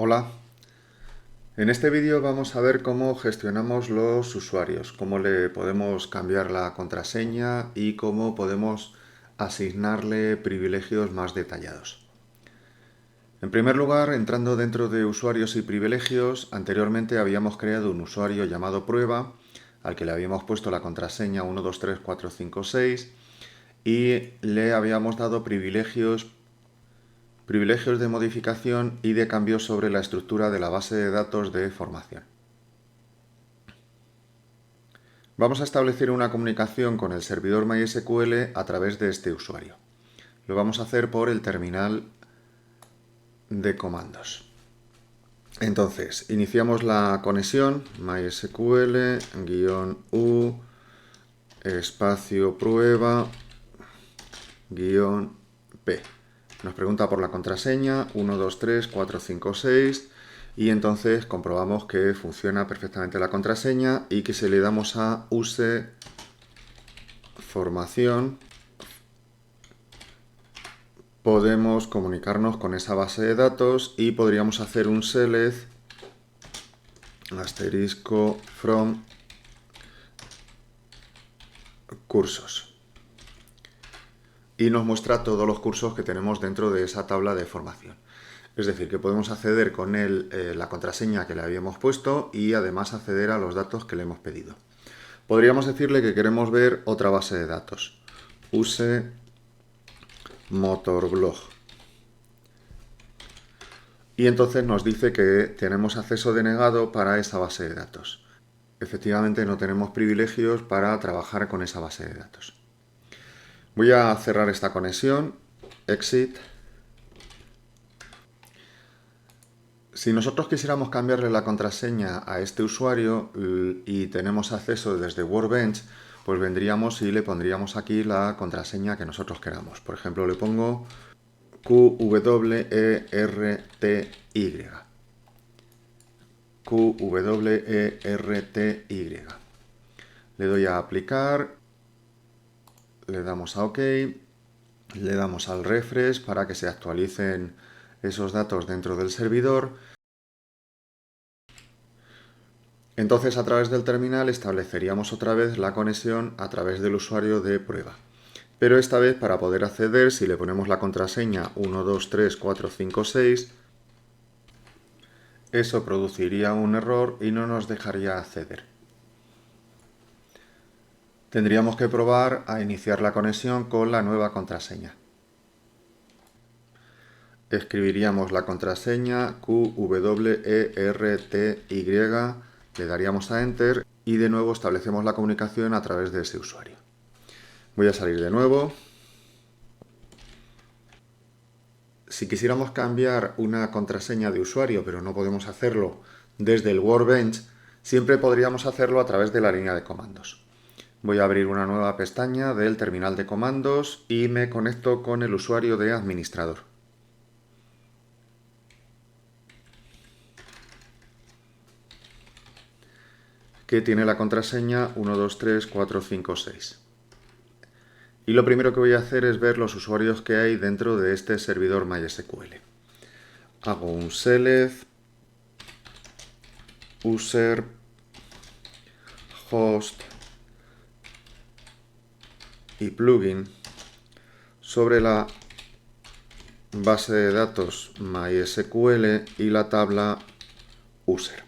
Hola, en este vídeo vamos a ver cómo gestionamos los usuarios, cómo le podemos cambiar la contraseña y cómo podemos asignarle privilegios más detallados. En primer lugar, entrando dentro de usuarios y privilegios, anteriormente habíamos creado un usuario llamado prueba, al que le habíamos puesto la contraseña 123456 y le habíamos dado privilegios de modificación y de cambio sobre la estructura de la base de datos de formación. Vamos a establecer una comunicación con el servidor MySQL a través de este usuario. Lo vamos a hacer por el terminal de comandos. Entonces, iniciamos la conexión MySQL-u espacio prueba-p. Nos pregunta por la contraseña 123456 y entonces comprobamos que funciona perfectamente la contraseña y que si le damos a use formación podemos comunicarnos con esa base de datos y podríamos hacer un select asterisco from cursos y nos muestra todos los cursos que tenemos dentro de esa tabla de formación. Es decir, que podemos acceder con la contraseña que le habíamos puesto y además acceder a los datos que le hemos pedido. Podríamos decirle que queremos ver otra base de datos. Use motorblog. Y entonces nos dice que tenemos acceso denegado para esa base de datos. Efectivamente no tenemos privilegios para trabajar con esa base de datos. Voy a cerrar esta conexión, exit. Si nosotros quisiéramos cambiarle la contraseña a este usuario y tenemos acceso desde Workbench, pues vendríamos y le pondríamos aquí la contraseña que nosotros queramos. Por ejemplo, le pongo QWERTY. QWERTY. Le doy a aplicar, le damos a OK, le damos al refresh para que se actualicen esos datos dentro del servidor. Entonces a través del terminal estableceríamos otra vez la conexión a través del usuario de prueba. Pero esta vez para poder acceder, si le ponemos la contraseña 123456, eso produciría un error y no nos dejaría acceder. Tendríamos que probar a iniciar la conexión con la nueva contraseña. Escribiríamos la contraseña QWERTY, le daríamos a Enter y de nuevo establecemos la comunicación a través de ese usuario. Voy a salir de nuevo. Si quisiéramos cambiar una contraseña de usuario, pero no podemos hacerlo desde el Workbench, siempre podríamos hacerlo a través de la línea de comandos. Voy a abrir una nueva pestaña del terminal de comandos y me conecto con el usuario de administrador. Que tiene la contraseña 123456. Y lo primero que voy a hacer es ver los usuarios que hay dentro de este servidor MySQL. Hago un select user host y plugin sobre la base de datos MySQL y la tabla user.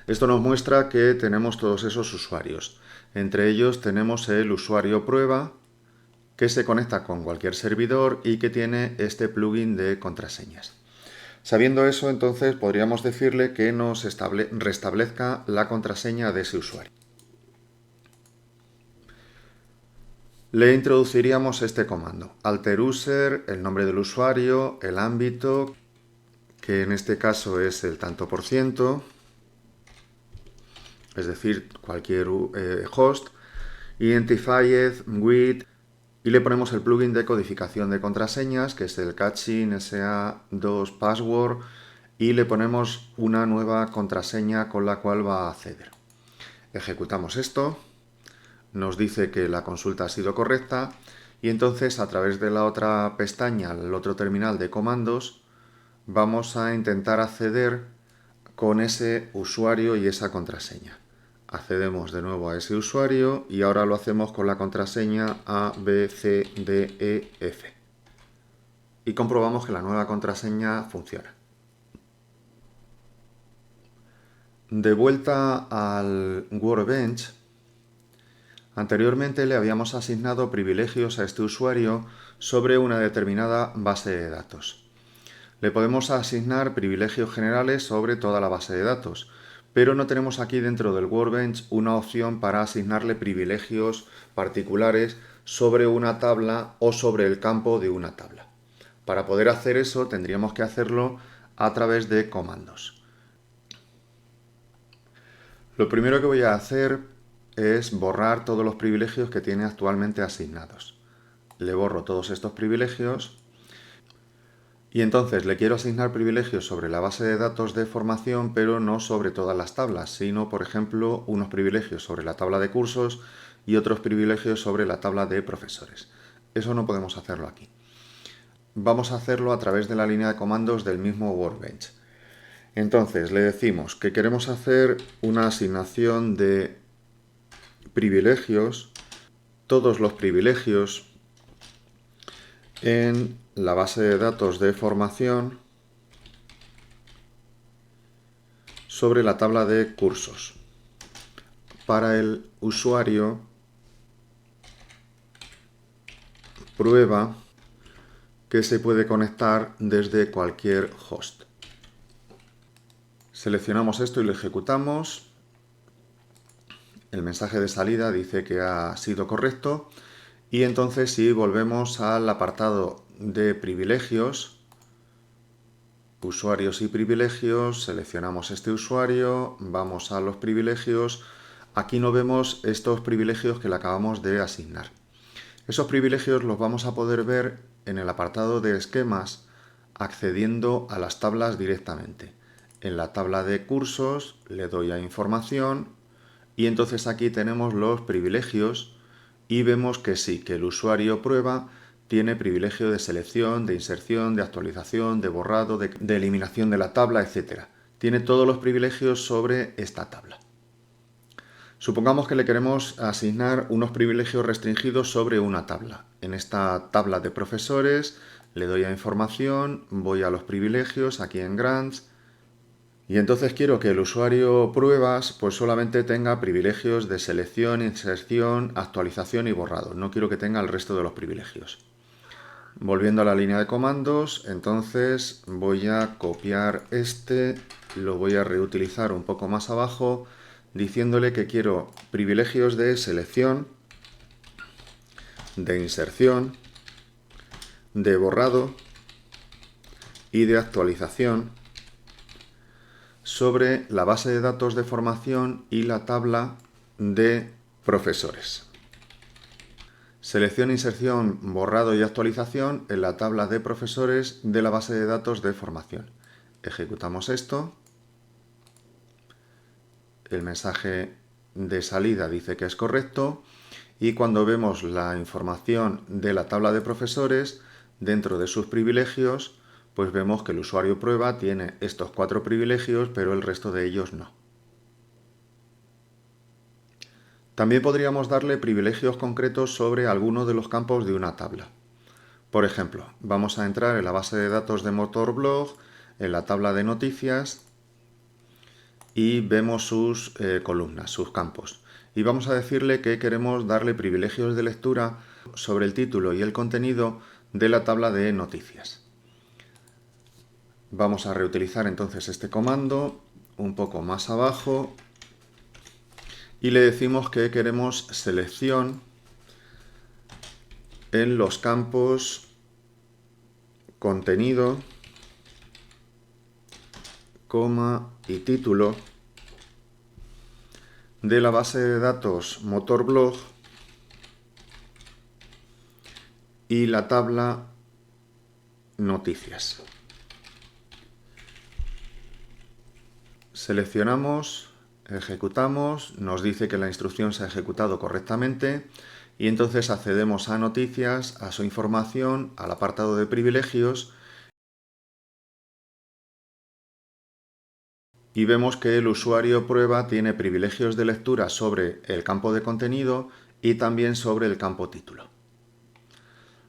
Esto nos muestra que tenemos todos esos usuarios. Entre ellos tenemos el usuario prueba, que se conecta con cualquier servidor y que tiene este plugin de contraseñas. Sabiendo eso, entonces podríamos decirle que nos restablezca la contraseña de ese usuario. Le introduciríamos este comando, alteruser, el nombre del usuario, el ámbito, que en este caso es el tanto por ciento, es decir, cualquier host, identified with, y le ponemos el plugin de codificación de contraseñas, que es el Caching SA2 Password, y le ponemos una nueva contraseña con la cual va a acceder. Ejecutamos esto, nos dice que la consulta ha sido correcta, y entonces a través de la otra pestaña, el otro terminal de comandos, vamos a intentar acceder con ese usuario y esa contraseña. Accedemos de nuevo a ese usuario y ahora lo hacemos con la contraseña ABCDEF. Y comprobamos que la nueva contraseña funciona. De vuelta al Workbench, anteriormente le habíamos asignado privilegios a este usuario sobre una determinada base de datos. Le podemos asignar privilegios generales sobre toda la base de datos, pero no tenemos aquí dentro del Workbench una opción para asignarle privilegios particulares sobre una tabla o sobre el campo de una tabla. Para poder hacer eso tendríamos que hacerlo a través de comandos. Lo primero que voy a hacer es borrar todos los privilegios que tiene actualmente asignados. Le borro todos estos privilegios y entonces le quiero asignar privilegios sobre la base de datos de formación, pero no sobre todas las tablas, sino, por ejemplo, unos privilegios sobre la tabla de cursos y otros privilegios sobre la tabla de profesores. Eso no podemos hacerlo aquí. Vamos a hacerlo a través de la línea de comandos del mismo Workbench. Entonces le decimos que queremos hacer una asignación de privilegios, todos los privilegios en la base de datos de formación sobre la tabla de cursos. Para el usuario prueba que se puede conectar desde cualquier host. Seleccionamos esto y lo ejecutamos. El mensaje de salida dice que ha sido correcto. Y entonces si volvemos al apartado de privilegios, usuarios y privilegios, seleccionamos este usuario, vamos a los privilegios. Aquí no vemos estos privilegios que le acabamos de asignar. Esos privilegios los vamos a poder ver en el apartado de esquemas accediendo a las tablas directamente. En la tabla de cursos le doy a información y entonces aquí tenemos los privilegios y vemos que sí, que el usuario prueba tiene privilegio de selección, de inserción, de actualización, de borrado, de eliminación de la tabla, etc. Tiene todos los privilegios sobre esta tabla. Supongamos que le queremos asignar unos privilegios restringidos sobre una tabla. En esta tabla de profesores le doy a información, voy a los privilegios, aquí en Grants, y entonces quiero que el usuario pruebas pues solamente tenga privilegios de selección, inserción, actualización y borrado. No quiero que tenga el resto de los privilegios. Volviendo a la línea de comandos, entonces voy a copiar este, lo voy a reutilizar un poco más abajo, diciéndole que quiero privilegios de selección, de inserción, de borrado y de actualización sobre la base de datos de formación y la tabla de profesores. Selección, inserción, borrado y actualización en la tabla de profesores de la base de datos de formación. Ejecutamos esto. El mensaje de salida dice que es correcto y cuando vemos la información de la tabla de profesores dentro de sus privilegios, pues vemos que el usuario prueba tiene estos 4 privilegios, pero el resto de ellos no. También podríamos darle privilegios concretos sobre alguno de los campos de una tabla. Por ejemplo, vamos a entrar en la base de datos de Motorblog, en la tabla de noticias y vemos sus columnas, sus campos. Y vamos a decirle que queremos darle privilegios de lectura sobre el título y el contenido de la tabla de noticias. Vamos a reutilizar entonces este comando un poco más abajo y le decimos que queremos selección en los campos contenido, coma y título de la base de datos Motorblog y la tabla noticias. Seleccionamos, ejecutamos, nos dice que la instrucción se ha ejecutado correctamente y entonces accedemos a noticias, a su información, al apartado de privilegios y vemos que el usuario prueba tiene privilegios de lectura sobre el campo de contenido y también sobre el campo título.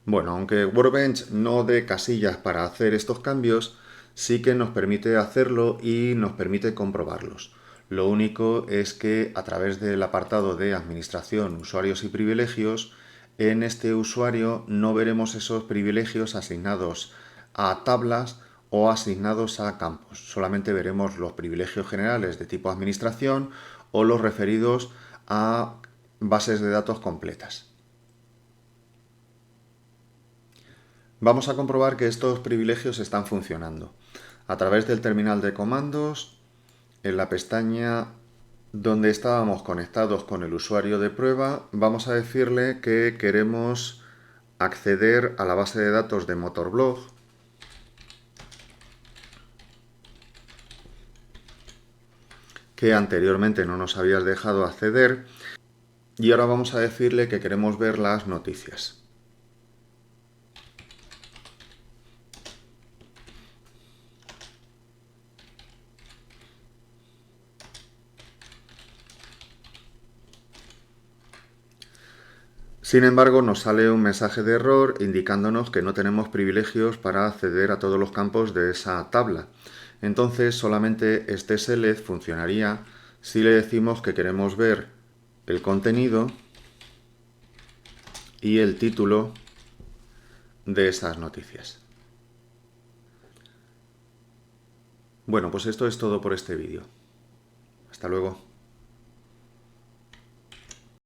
Bueno, aunque Workbench no dé casillas para hacer estos cambios, sí que nos permite hacerlo y nos permite comprobarlos. Lo único es que a través del apartado de Administración, Usuarios y Privilegios, en este usuario no veremos esos privilegios asignados a tablas o asignados a campos. Solamente veremos los privilegios generales de tipo Administración o los referidos a bases de datos completas. Vamos a comprobar que estos privilegios están funcionando. A través del terminal de comandos, en la pestaña donde estábamos conectados con el usuario de prueba, vamos a decirle que queremos acceder a la base de datos de Motorblog que anteriormente no nos habías dejado acceder, y ahora vamos a decirle que queremos ver las noticias. Sin embargo, nos sale un mensaje de error indicándonos que no tenemos privilegios para acceder a todos los campos de esa tabla. Entonces, solamente este select funcionaría si le decimos que queremos ver el contenido y el título de esas noticias. Bueno, pues esto es todo por este vídeo. Hasta luego.